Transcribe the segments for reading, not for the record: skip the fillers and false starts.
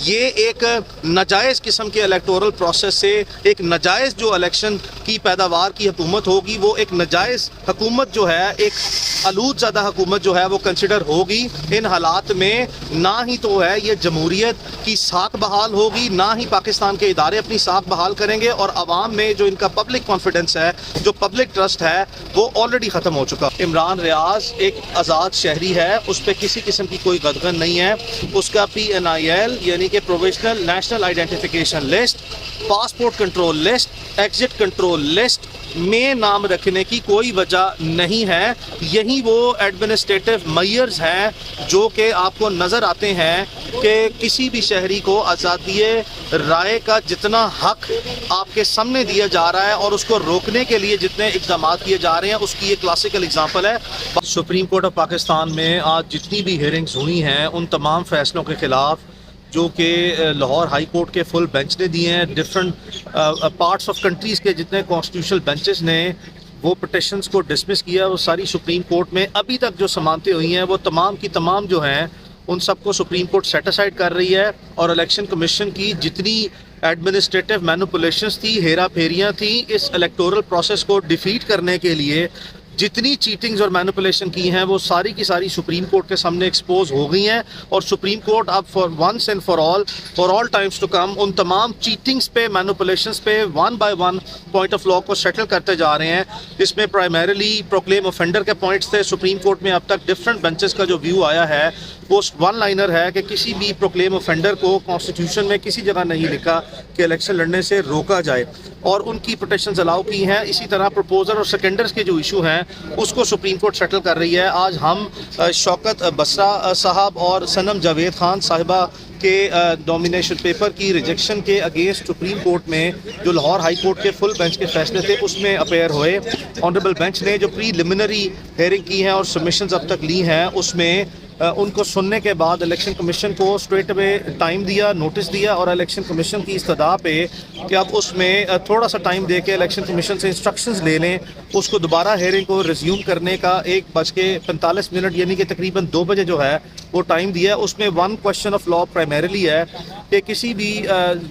یہ ایک ناجائز قسم کے الیکٹورل پروسیس سے ایک ناجائز جو الیکشن کی پیداوار کی حکومت ہوگی، وہ ایک ناجائز حکومت جو ہے، ایک آلود زدہ حکومت جو ہے وہ کنسیڈر ہوگی۔ ان حالات میں نہ ہی تو ہے یہ جمہوریت کی ساکھ بحال ہوگی، نہ ہی پاکستان کے ادارے اپنی ساکھ بحال کریں گے، اور عوام میں جو ان کا پبلک کانفیڈنس ہے، جو پبلک ٹرسٹ ہے، وہ آلریڈی ختم ہو چکا۔ عمران ریاض ایک آزاد شہری ہے، اس پہ کسی قسم کی کوئی قدغن نہیں ہے۔ اس کا PNIL یعنی کہ provisional national identification list, passport control list, exit control list میں نام رکھنے کی کوئی وجہ نہیں ہے۔ یہی وہ ایڈمنسٹریٹو میئرز ہیں جو کہ آپ کو نظر آتے ہیں کہ کسی بھی شہری کو آزادی رائے کا جتنا حق آپ کے سامنے دیا جا رہا ہے اور اس کو روکنے کے لیے جتنے اقدامات کیے جا رہے ہیں، اس کی یہ کلاسیکل اگزامپل ہے۔ سپریم کورٹ آف پاکستان میں آج جتنی بھی ہیئرنگز ہوئی ہیں، ان تمام فیصلوں کے خلاف جو کہ لاہور ہائی کورٹ کے فل بینچ نے دیے ہیں، ڈفرینٹ پارٹس آف کنٹریز کے جتنے کانسٹیٹیوشنل بینچز نے وہ پٹیشنز کو ڈسمس کیا، وہ ساری سپریم کورٹ میں ابھی تک جو سمانتیں ہوئی ہیں وہ تمام کی تمام جو ہیں ان سب کو سپریم کورٹ سیٹ اسائڈ کر رہی ہے، اور الیکشن کمیشن کی جتنی ایڈمنسٹریٹو مینوپولیشنز تھی، ہیرا پھیریاں تھیں اس الیکٹورل پروسیس کو ڈیفیٹ کرنے کے لیے، جتنی چیٹنگز اور مینوپولیشن کی ہیں وہ ساری کی ساری سپریم کورٹ کے سامنے ایکسپوز ہو گئی ہیں، اور سپریم کورٹ اب for once and for all times to come ان تمام چیٹنگز پہ، مینوپولیشنز پہ one by one point of law کو سیٹل کرتے جا رہے ہیں۔ اس میں پرائمریلی پروکلیم اوفینڈر کے پوائنٹس تھے۔ سپریم کورٹ میں اب تک ڈفرینٹ بینچز کا جو ویو آیا ہے وہ ون لائنر ہے کہ کسی بھی پروکلیم اوفینڈر کو کانسٹیٹیوشن میں کسی جگہ نہیں لکھا کہ الیکشن لڑنے سے روکا جائے، اور ان کی پٹیشنز الاؤ کی ہیں۔ اسی طرح پروپوزر اور سیکنڈرز کے جو ایشو ہیں اس کو سپریم کورٹ سیٹل کر رہی ہے۔ آج ہم شوکت بسرا صاحب اور صنم جاوید خان صاحبہ کے ڈومینیشن پیپر کی ریجیکشن کے اگینسٹ سپریم کورٹ میں جو لاہور ہائی کورٹ کے فل بینچ کے فیصلے تھے اس میں اپیئر ہوئے۔ آنریبل بینچ نے جو پری لیمنری ہیئرنگ کی ہیں اور سبمیشنز اب تک لی ہیں، اس میں ان کو سننے کے بعد الیکشن کمیشن کو اسٹریٹ اوے ٹائم دیا، نوٹس دیا، اور الیکشن کمیشن کی استدعا پہ کہ اب اس میں تھوڑا سا ٹائم دے کے الیکشن کمیشن سے انسٹرکشنز لے لیں، اس کو دوبارہ ہیئرنگ کو ریزیوم کرنے کا 1:45 یعنی کہ تقریباً 2 بجے جو ہے وہ ٹائم دیا ہے۔ اس میں one question of law primarily ہے کہ کسی بھی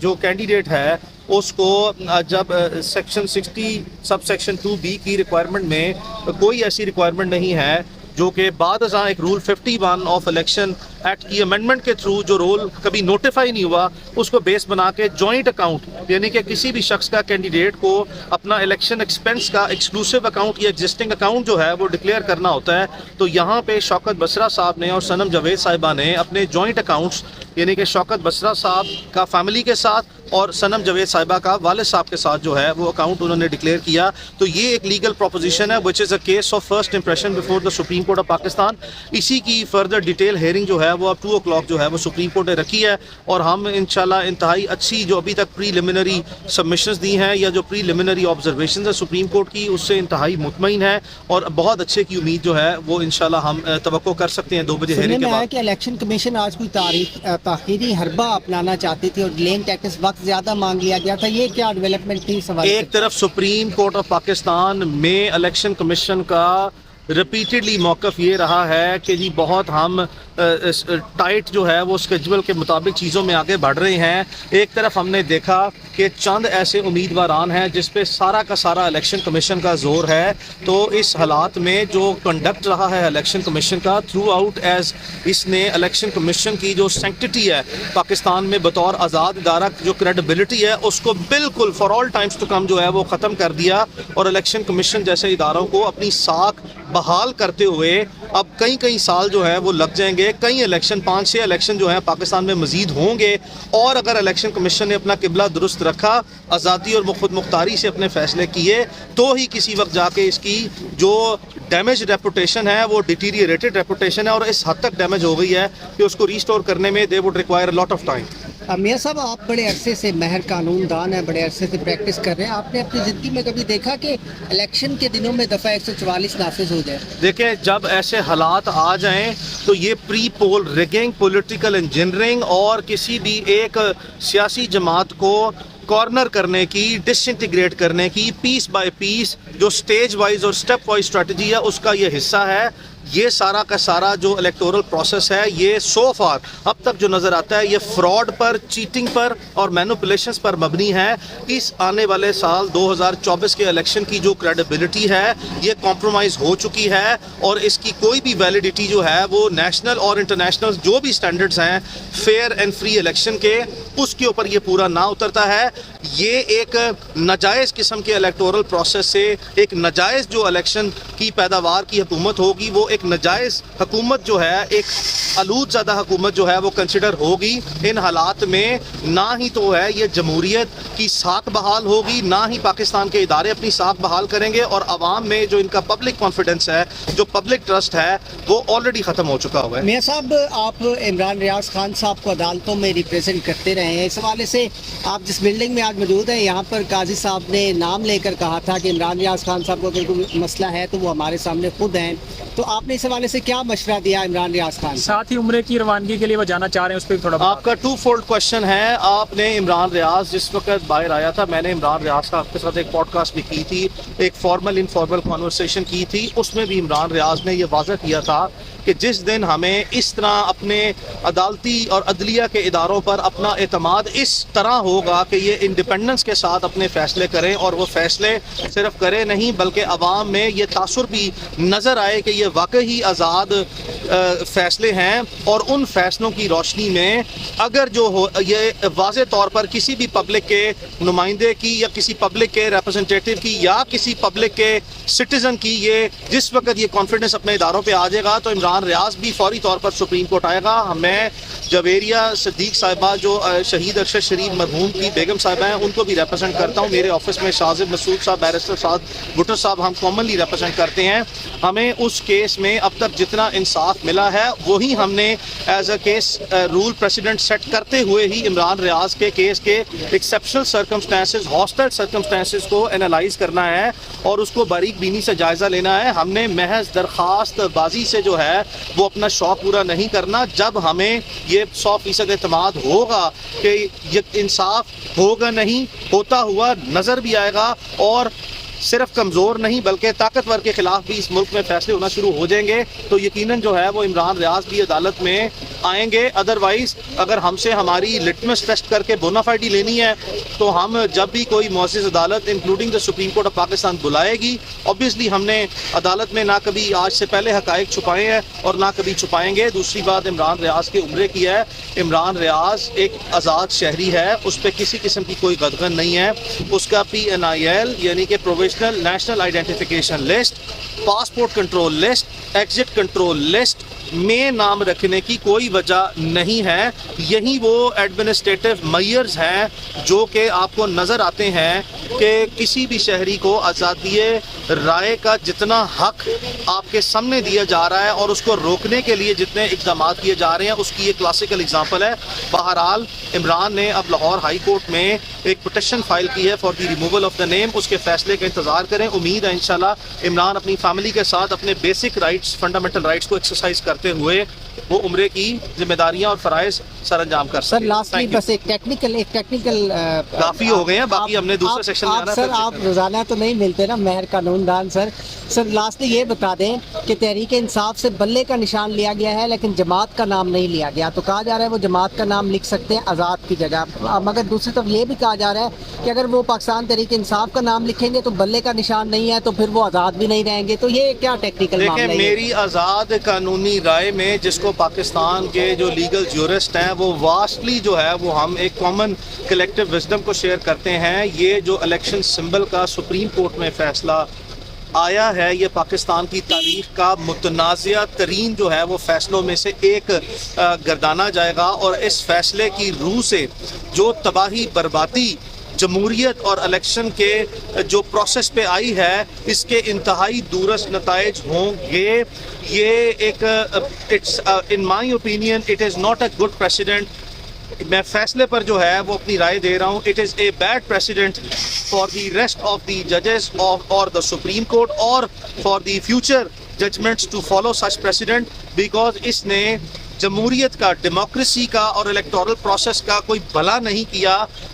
جو کینڈیڈیٹ ہے اس کو جب سیکشن 60 سب سیکشن 2B کی ریکوائرمنٹ میں کوئی ایسی ریکوائرمنٹ نہیں ہے جو کہ بعد ازاں ایک رول 51 آف الیکشن ایکٹ کی امینڈمنٹ کے تھرو جو رول کبھی نوٹیفائی نہیں ہوا، اس کو بیس بنا کے جوائنٹ اکاؤنٹ یعنی کہ کسی بھی شخص کا کینڈیڈیٹ کو اپنا الیکشن ایکسپینس کا ایکسکلوسیو اکاؤنٹ یا ایگزسٹنگ اکاؤنٹ جو ہے وہ ڈکلیئر کرنا ہوتا ہے۔ تو یہاں پہ شوکت بسرا صاحب نے اور صنم جاوید صاحبہ نے اپنے جوائنٹ اکاؤنٹس یعنی کہ شوکت بسرا صاحب کا فیملی کے ساتھ اور صنم جاوید صاحبہ کا والد صاحب کے ساتھ جو ہے وہ اکاؤنٹ انہوں نے ڈکلیئر کیا۔ تو یہ ایک لیگل پروپوزیشن ہے which is a case of first impression before the Supreme Court of Pakistan۔ اسی کی فردر ڈیٹیل ہیئرنگ جو ہے وہ اب 2 o'clock جو ہے وہ سپریم کورٹ نے رکھی ہے، اور ہم انشاءاللہ انتہائی اچھی جو ابھی تک پری لیمنری سبمیشنز دی ہیں یا جو پری لیمنری آبزرویشنز ہیں سپریم کورٹ کی، اس سے انتہائی مطمئن ہے، اور بہت اچھے کی امید جو ہے وہ انشاءاللہ ہم توقع کر سکتے ہیں 2 بجے ہیئرنگ کے بعد۔ کہ الیکشن کمیشن آج کوئی تاخیری حربہ اپنانا چاہتی تھی اور ڈیلنگ ٹیکٹکس وقت زیادہ مانگ لیا گیا تھا، یہ کیا ڈیولپمنٹ تھی؟ سوال ایک طرف سپریم کورٹ آف پاکستان میں الیکشن کمیشن کا ریپیٹڈلی موقف یہ رہا ہے کہ جی بہت ہم ٹائٹ جو ہے وہ اسکیجول کے مطابق چیزوں میں آگے بڑھ رہے ہیں۔ ایک طرف ہم نے دیکھا کہ چند ایسے امیدواران ہیں جس پہ سارا کا سارا الیکشن کمیشن کا زور ہے، تو اس حالات میں جو کنڈکٹ رہا ہے الیکشن کمیشن کا تھرو آؤٹ ایز اس نے الیکشن کمیشن کی جو سینکٹیٹی ہے پاکستان میں بطور آزاد ادارہ جو کریڈیبلٹی ہے اس کو بالکل for all times to come جو ہے وہ ختم کر دیا، اور الیکشن کمیشن جیسے اداروں کو اپنی ساکھ بحال کرتے ہوئے اب کئی سال جو ہے وہ لگ جائیں گے۔ کئی الیکشن 5-6 الیکشن جو ہیں پاکستان میں مزید ہوں گے، اور اگر الیکشن کمیشن نے اپنا قبلہ درست رکھا، آزادی اور خود مختاری سے اپنے فیصلے کیے، تو ہی کسی وقت جا کے اس کی جو ڈیمیج ریپوٹیشن ہے وہ ڈیٹیریٹڈ ریپوٹیشن ہے، اور اس حد تک ڈیمیج ہو گئی ہے کہ اس کو ریسٹور کرنے میں they would require lot of time. میاں صاحب، آپ بڑے عرصے سے ماہر قانون دان ہیں، بڑے عرصے سے پریکٹس کر رہے ہیں، آپ نے اپنی زندگی میں کبھی دیکھا کہ الیکشن کے دنوں میں دفعہ 144 نافذ ہو جائے؟ دیکھیں، جب ایسے حالات آ جائیں تو یہ پری پول ریگنگ، پولیٹیکل انجینئرنگ اور کسی بھی ایک سیاسی جماعت کو کارنر کرنے کی، ڈس انٹیگریٹ کرنے کی، پیس بائی پیس جو سٹیج وائز اور سٹیپ وائز اسٹریٹجی ہے اس کا یہ حصہ ہے۔ یہ سارا کا سارا جو الیکٹورل پروسیس ہے یہ سو فار اب تک جو نظر آتا ہے یہ فراڈ پر، چیٹنگ پر اور مینوپولیشنز پر مبنی ہے. اس آنے والے سال 2024 کے الیکشن کی جو کریڈیبلٹی ہے یہ کمپرومائز ہو چکی ہے اور اس کی کوئی بھی ویلیڈیٹی جو ہے وہ نیشنل اور انٹرنیشنل جو بھی سٹینڈرڈز ہیں فیئر اینڈ فری الیکشن کے اس کے اوپر یہ پورا نہ اترتا ہے. یہ ایک ناجائز قسم کے الیکٹورل پروسیس سے ایک ناجائز جو الیکشن کی پیداوار کی حکومت ہوگی وہ ایک ناجائز حکومت جو ہے، ایک آلود زدہ حکومت جو ہے وہ کنسیڈر ہوگی. ان حالات میں نہ ہی تو ہے یہ جمہوریت کی ساکھ بحال ہوگی، نہ ہی پاکستان کے ادارے اپنی ساکھ بحال کریں گے اور عوام میں جو ان کا پبلک کانفیڈنس ہے، جو پبلک ٹرسٹ ہے وہ آلریڈی ختم ہو چکا ہوا ہے. میاں صاحب، آپ عمران ریاض خان صاحب کو عدالتوں میں ریپریزنٹ کرتے رہے ہیں. اس حوالے سے آپ جس بلڈنگ میں آج موجود ہیں یہاں پر قاضی صاحب نے نام لے کر کہا تھا کہ عمران ریاض خان صاحب کو اگر کوئی مسئلہ ہے تو وہ ہمارے سامنے خود ہیں. تو آپ نے اس حوالے سے کیا مشورہ دیا عمران ریاض خان؟ ساتھ ہی عمرے کی روانگی کے لیے وہ جانا چاہ رہے ہیں، اس پہ تھوڑا آپ کا 2 فولڈ کوشچن ہے. آپ نے عمران ریاض جس وقت باہر آیا تھا، میں نے عمران ریاض صاحب کے ساتھ ایک پوڈ کاسٹ بھی کی تھی، ایک فارمل انفارمل کانورسیشن کی تھی. اس میں بھی عمران ریاض نے یہ واضح کیا تھا کہ جس دن ہمیں اس طرح اپنے عدالتی اور عدلیہ کے اداروں پر اپنا اعتماد اس طرح ہوگا کہ یہ انڈیپینڈنس کے ساتھ اپنے فیصلے کریں اور وہ فیصلے صرف کریں نہیں بلکہ عوام میں یہ تاثر بھی نظر آئے کہ یہ واقعی آزاد فیصلے ہیں، اور ان فیصلوں کی روشنی میں اگر جو ہو یہ واضح طور پر کسی بھی پبلک کے نمائندے کی یا کسی پبلک کے ریپرزنٹیٹیو کی یا کسی پبلک کے سٹیزن کی یہ جس وقت یہ کانفیڈنس اپنے اداروں پہ آ جائے گا تو عمران ریاض بھی فوری طور پر سپریم کورٹ آئے گا. میں جویریہ صدیق صاحبہ جو شہید ارشد شریف مرحوم کی بیگم صاحبہ ہیں ان کو بھی ریپرزینٹ کرتا ہوں. میرے آفس میں شاذب مسعود صاحب، بیرسٹر سعد بھٹو صاحب ہم کامنلی ریپرزینٹ کرتے ہیں. ہمیں اس کیس میں اب تک جتنا انصاف ملا ہے وہی ہم نے as a case rule precedent set کرتے ہوئے ہی عمران ریاض کے کیس کے ایکسیپشنل سرکمسٹانسز، ہاسٹل سرکمسٹانسز کو انالائز کرنا ہے اور اس کو باریک بینی سے جائزہ لینا ہے. ہم نے محض درخواست بازی سے جو ہے وہ اپنا شوق پورا نہیں کرنا. جب ہمیں یہ 100% اعتماد ہوگا کہ یہ انصاف ہوگا نہیں ہوتا ہوا نظر بھی آئے گا اور صرف کمزور نہیں بلکہ طاقتور کے خلاف بھی اس ملک میں فیصلے ہونا شروع ہو جائیں گے تو یقیناً جو ہے وہ عمران ریاض بھی عدالت میں آئیں گے. ادروائز اگر ہم سے ہماری لٹمس ٹیسٹ کر کے بونافائیڈی لینی ہے تو ہم جب بھی کوئی معزز عدالت including the supreme court of Pakistan بلائے گی اوبیسلی ہم نے عدالت میں نہ کبھی آج سے پہلے حقائق چھپائے ہیں اور نہ کبھی چھپائیں گے. دوسری بات عمران ریاض کے عمرے کی ہے. عمران ریاض ایک آزاد شہری ہے، اس پہ کسی قسم کی کوئی قدغن نہیں ہے. اس کا PNIL یعنی کہ provisional national identification list, passport control list, exit control list میں نام رکھنے کی کوئی وجہ نہیں ہے. یہی وہ ایڈمنسٹریٹو میئرز ہیں جو کہ آپ کو نظر آتے ہیں کہ کسی بھی شہری کو آزادی رائے کا جتنا حق آپ کے سامنے دیا جا رہا ہے اور اس کو روکنے کے لیے جتنے اقدامات کیے جا رہے ہیں اس کی یہ کلاسیکل اگزامپل ہے. بہرحال عمران نے اب لاہور ہائی کورٹ میں ایک پٹیشن فائل کی ہے for the removal of the name. اس کے فیصلے کا انتظار کریں. امید ہے انشاءاللہ عمران اپنی فیملی کے ساتھ اپنے بیسک رائٹس، فنڈامنٹل رائٹس کو ایکسرسائز کرتے ہوئے وہ عمرے کی ذمہ داریاں اور فرائض سر انجام کر سر سکیں. لاسٹلی بس ایک ٹیکنیکل کافی ہو گئے ہیں، باقی ہم نے دوسرے سیکشن میں آنا ہے. سر آپ روزانہ تو نہیں ملتے نا مہر قانون دان سر لاسٹلی یہ بتا دیں کہ تحریک انصاف سے بلے کا نشان لیا گیا ہے لیکن جماعت کا نام نہیں لیا گیا. تو کہا جا رہا ہے وہ جماعت کا نام لکھ سکتے ہیں آزاد کی جگہ، مگر دوسری طرف یہ بھی کہا جا رہا ہے کہ اگر وہ پاکستان تحریک انصاف کا نام لکھیں گے تو بلے کا نشان نہیں ہے تو پھر وہ آزاد بھی نہیں رہیں گے. تو یہ کیا ٹیکنیکل معاملہ ہے؟ دیکھیں میری آزاد قانونی رائے میں جس کو پاکستان کے جو لیگل جورسٹ ہیں وہ واسٹلی جو ہے وہ ہم ایک کامن کلیکٹیو وزڈم کو شیئر کرتے ہیں. یہ جو الیکشن سمبل کا سپریم کورٹ میں فیصلہ آیا ہے یہ پاکستان کی تاریخ کا متنازع ترین جو ہے وہ فیصلوں میں سے ایک گردانا جائے گا اور اس فیصلے کی روح سے جو تباہی بربادی جمہوریت اور الیکشن کے جو پروسیس پہ آئی ہے اس کے انتہائی دورس نتائج ہوں گے. یہ ایک in my opinion it is not a good precedent. میں فیصلے پر جو ہے وہ اپنی رائے دے رہا ہوں. It is a bad president for the rest of the ججز اور دا سپریم کورٹ اور for the future judgments to follow such president because اس نے جمہوریت کا، ڈیموکریسی کا اور الیکٹورل پروسیس کا کوئی بھلا نہیں کیا.